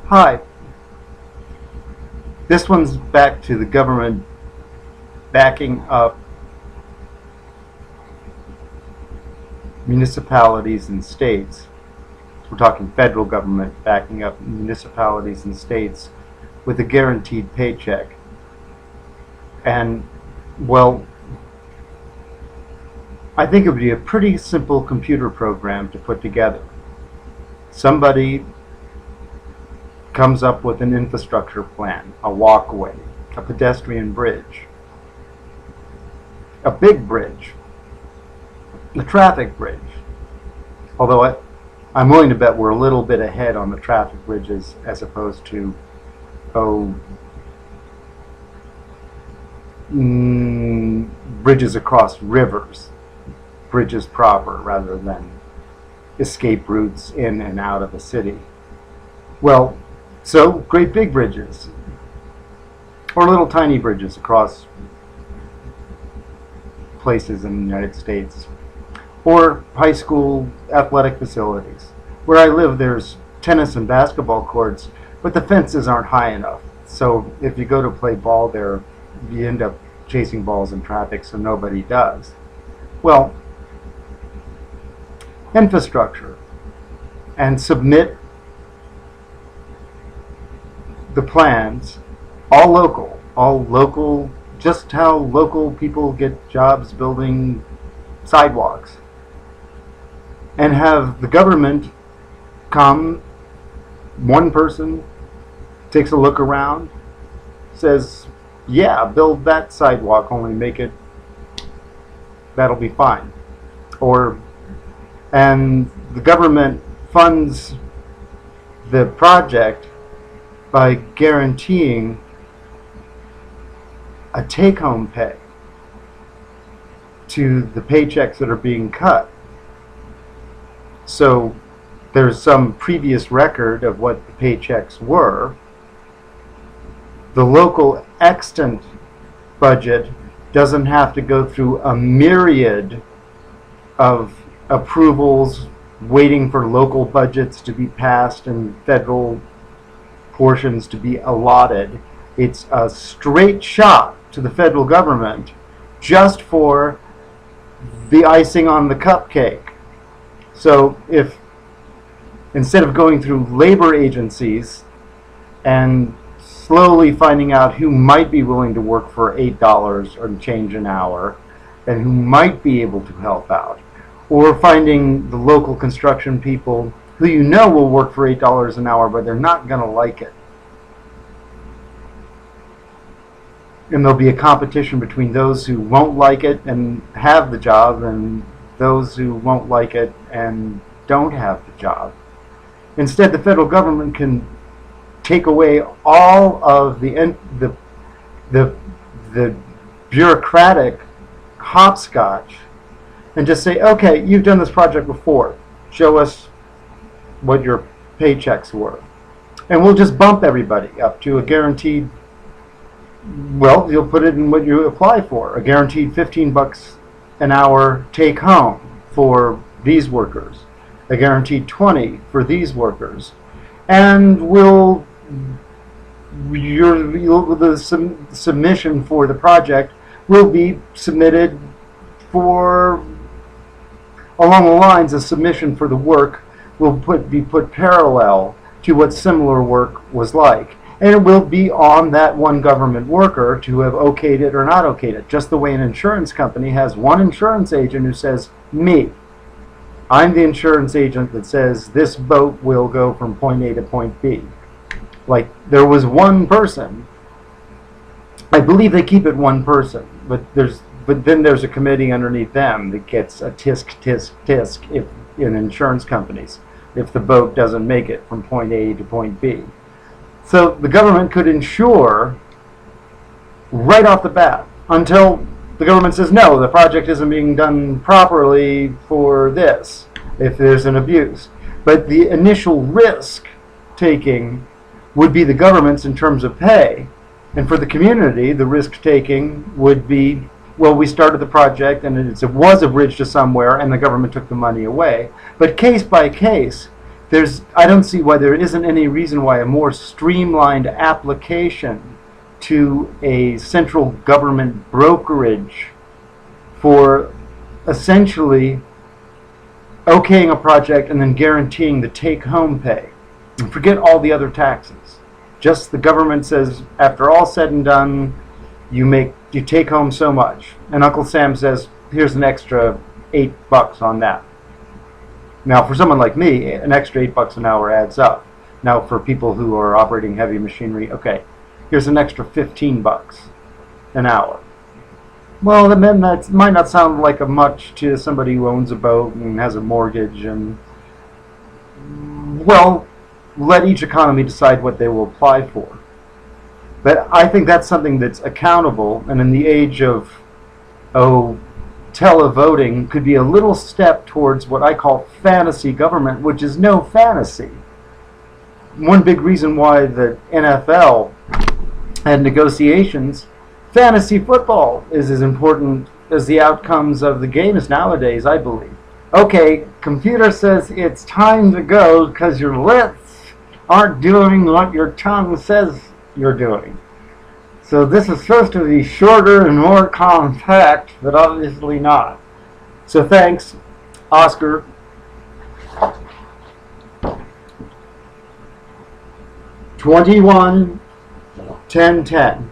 Hi. This one's back to the government backing up municipalities and states. We're talking federal government backing up municipalities and states with a guaranteed paycheck. And, well, I think it would be a pretty simple computer program to put together. Somebody comes up with an infrastructure plan, a walkway, a pedestrian bridge, a big bridge, a traffic bridge. Although I'm willing to bet we're a little bit ahead on the traffic bridges as opposed to, bridges across rivers, bridges proper rather than escape routes in and out of a city. Well, so great big bridges, or little tiny bridges across places in the United States, or high school athletic facilities. Where I live, there's tennis and basketball courts, but the fences aren't high enough. So if you go to play ball there, you end up chasing balls in traffic, so nobody does. Well, infrastructure, and submit the plans, all local, just how local people get jobs building sidewalks, and have the government come, one person takes a look around, says, yeah, build that sidewalk, only make it, that'll be fine. And the government funds the project by guaranteeing a take-home pay to the paychecks that are being cut. So there's some previous record of what the paychecks were. The local extant budget doesn't have to go through a myriad of approvals waiting for local budgets to be passed and federal portions to be allotted. It's a straight shot to the federal government just for the icing on the cupcake. So if instead of going through labor agencies and slowly finding out who might be willing to work for $8 or change an hour and who might be able to help out, or finding the local construction people who you know will work for $8 an hour but they're not going to like it. And there'll be a competition between those who won't like it and have the job and those who won't like it and don't have the job. Instead, the federal government can take away all of the bureaucratic hopscotch and just say, okay, you've done this project before. Show us what your paychecks were. And we'll just bump everybody up to a guaranteed, well, you'll put it in what you apply for, a guaranteed $15 an hour take home for these workers, a guaranteed $20 for these workers. And the submission for the project will be submitted for, along the lines of submission for the work will be put parallel to what similar work was like. And it will be on that one government worker to have okayed it or not okayed it. Just the way an insurance company has one insurance agent who says, me, I'm the insurance agent that says this boat will go from point A to point B. Like, there was one person. I believe they keep it one person, but then there's a committee underneath them that gets a tisk if in insurance companies if the boat doesn't make it from point A to point B. So the government could insure right off the bat until the government says, no, the project isn't being done properly for this, if there's an abuse. But the initial risk taking would be the government's in terms of pay. And for the community, the risk taking would be, well, we started the project and it was a bridge to somewhere and the government took the money away. But case by case, I don't see why there isn't any reason why a more streamlined application to a central government brokerage for essentially okaying a project and then guaranteeing the take-home pay. And forget all the other taxes. Just the government says, after all said and done, you take home so much. And Uncle Sam says, here's an extra $8 on that. Now, for someone like me, an extra $8 an hour adds up. Now, for people who are operating heavy machinery, okay, here's an extra $15 an hour. Well, then that might not sound like much to somebody who owns a boat and has a mortgage, and, well, let each economy decide what they will apply for. But I think that's something that's accountable, and in the age of, televoting, could be a little step towards what I call fantasy government, which is no fantasy. One big reason why the NFL had negotiations, fantasy football is as important as the outcomes of the games nowadays, I believe. Okay, computer says it's time to go because your lips aren't doing what your tongue says you're doing. So this is supposed to be shorter and more compact, but obviously not. So thanks, Oscar. 21-10-10.